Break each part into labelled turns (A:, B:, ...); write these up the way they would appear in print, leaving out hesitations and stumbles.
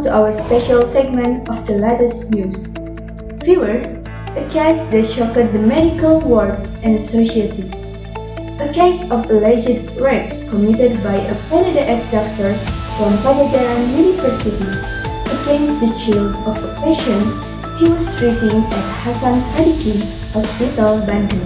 A: to our special segment of the latest news. Viewers, a case that shocked the medical world and society. A case of alleged rape committed by a PDDS doctor from Pajajaran University against the child of a patient he was treating at Hasan Sadikin Hospital, Bandung.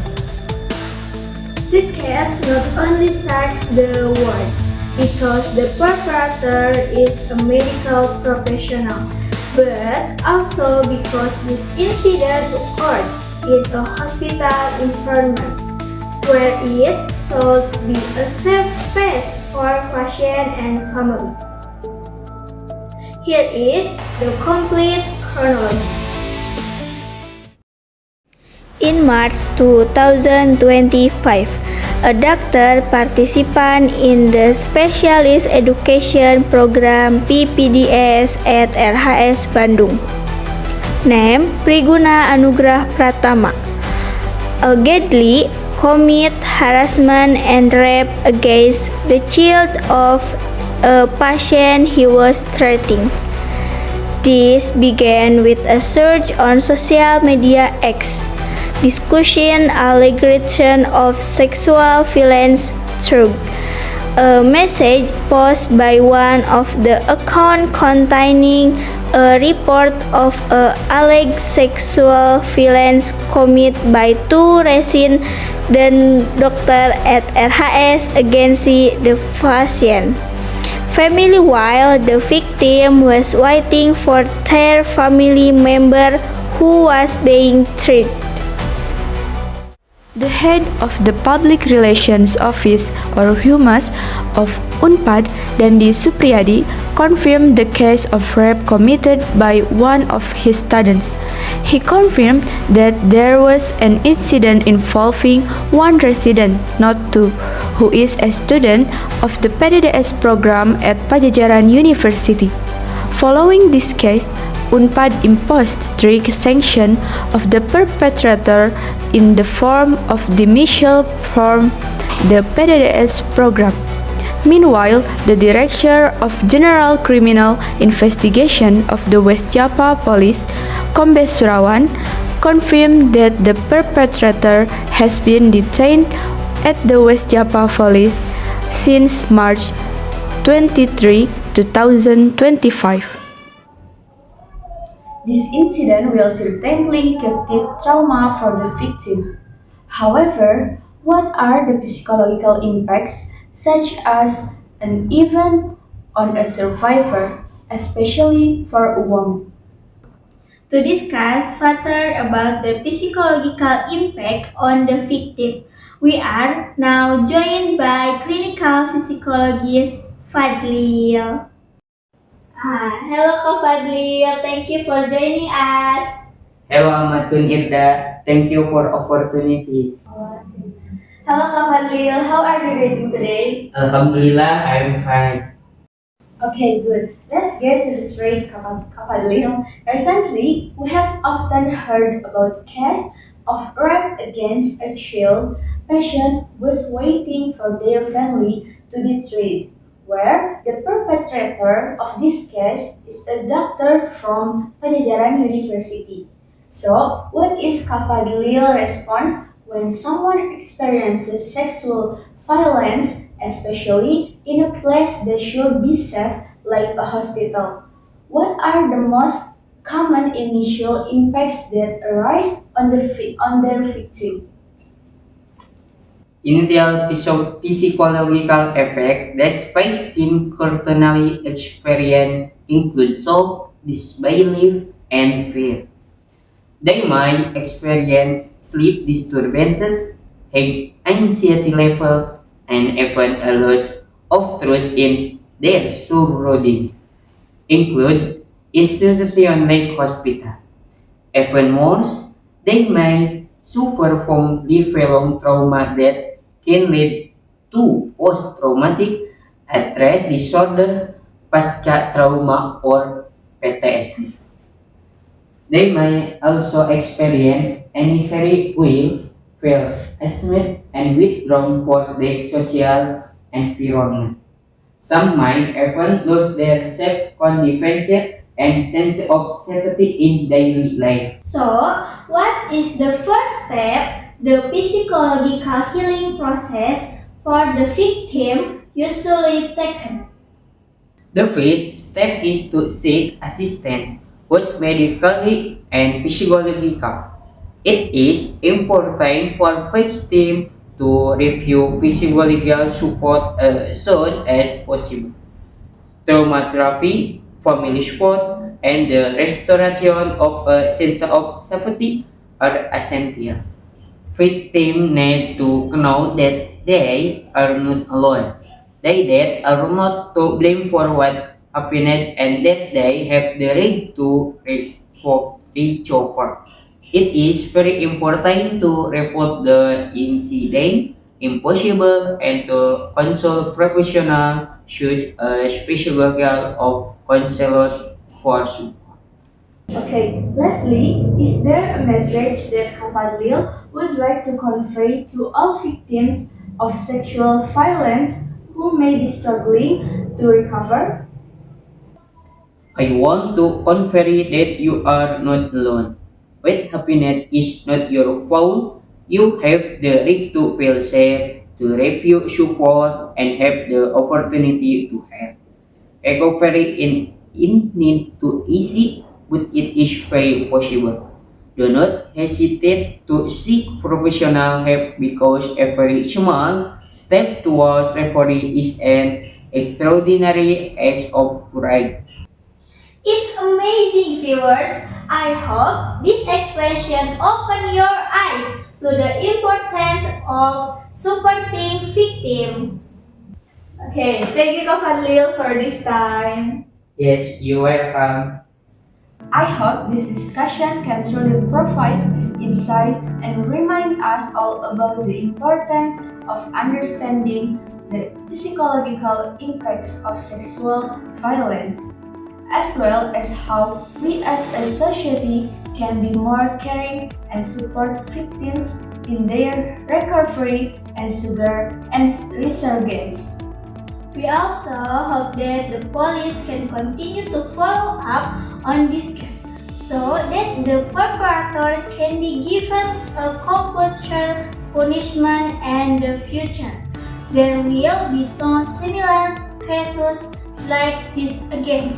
B: The case not only shocks the world because the perpetrator is a medical professional, but also because this incident occurred in a hospital environment where it should be a safe space for patient and family. Here is the complete chronology. In March 2025, a doctor participant in the Specialist Education Program PPDS at RHS Bandung, named Priguna Anugrah Pratama, allegedly commit harassment and rape against the child of a patient he was treating. This began with a search on social media X, discussion allegation of sexual violence through a message posted by one of the accounts containing a report of alleged sexual violence committed by two resident doctors at RHS against the patient family while the victim was waiting for their family member who was being treated.
A: The head of the Public Relations Office or Humas of UNPAD, Dandi Supriyadi, confirmed the case of rape committed by one of his students. He confirmed that there was an incident involving one resident, not two, who is a student of the PDDS program at Pajajaran University. Following this case, UNPAD imposed strict sanction of the perpetrator in the form of dismissal from the PDDS program. Meanwhile, the Director of General Criminal Investigation of the West Java Police, Kombes Surawan, confirmed that the perpetrator has been detained at the West Java Police since March 23, 2025. This incident will certainly cause deep trauma for the victim. However, what are the psychological impacts, such as an event on a survivor, especially for a woman?
B: To discuss further about the psychological impact on the victim, we are now joined by clinical psychologist Fadlil. Hello Kak Fadlil, thank you for joining us.
C: Hello Amatun Irda, thank you for opportunity.
B: Hello Kak Fadlil, how are you doing today?
C: Alhamdulillah, I'm fine.
A: Okay, good. Let's get to the straight, Kak Fadlil. Recently, we have often heard about case of rape against a child patient who was waiting for their family to be treated, where the perpetrator of this case is a doctor from Pajajaran University. So, what is Kak Fadlil's response when someone experiences sexual violence, especially in a place that should be safe like a hospital? What are the most common initial impacts that arise on their victim?
C: Initial psychological effect that victim currently experience include shock, disbelief, and fear. They might experience sleep disturbances, anxiety levels, and even a loss of trust in their surroundings, include institution like hospital. Even more, they may suffer from lifelong trauma that can lead to post-traumatic stress disorder, trauma, or PTSD. They may also experience anxiety, fear, asthma, and withdrawn from their social environment. Some might even lose their self-confidence and sense of safety in daily life.
B: So, what is the first step, the psychological healing process for the victim usually taken?
C: The first step is to seek assistance, both medically and psychological. It is important for victim to review physiological support as soon as possible. Trauma therapy, family support, and the restoration of a sense of safety are essential. Victims need to know that they are not alone. That are not to blame for what happened and that they have the right to recover. It is very important to report the incident impossible and to consult professional such as physiological or counselors for support.
A: Okay, lastly, is there a message that Kafadlil would like to convey to all victims of sexual violence who may be struggling to recover?
C: I want to convey that you are not alone. When happiness is not your fault, you have the right to feel safe, to review support, and have the opportunity to help. Recovery in need to easy, but it is very possible. Do not hesitate to seek professional help because every small step towards recovery is an extraordinary act of courage.
B: It's amazing, viewers. I hope this explanation opened your eyes to the importance of supporting victims.
A: Okay, thank you Kafadlil for this time.
C: Yes, you are welcome.
A: I hope this discussion can truly provide insight and remind us all about the importance of understanding the psychological impacts of sexual violence, as well as how we as a society can be more caring and support victims in their recovery and resurgence.
B: We also hope that the police can continue to follow up on this case so that the perpetrator can be given a compulsory punishment in the future. There will be no similar cases like this again.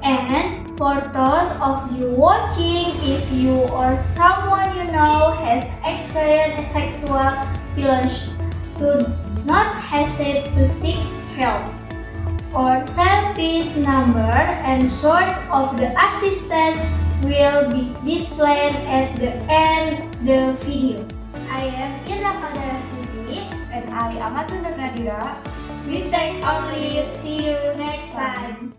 B: And for those of you watching, if you or someone you know has experienced sexual violence, do not hesitate to seek help. Or send this number and source of the assistance will be displayed at the end of the video. I am Ira Kadarasmiti
A: And I, Amatun Nadira,
B: We thank our leave. See you next time.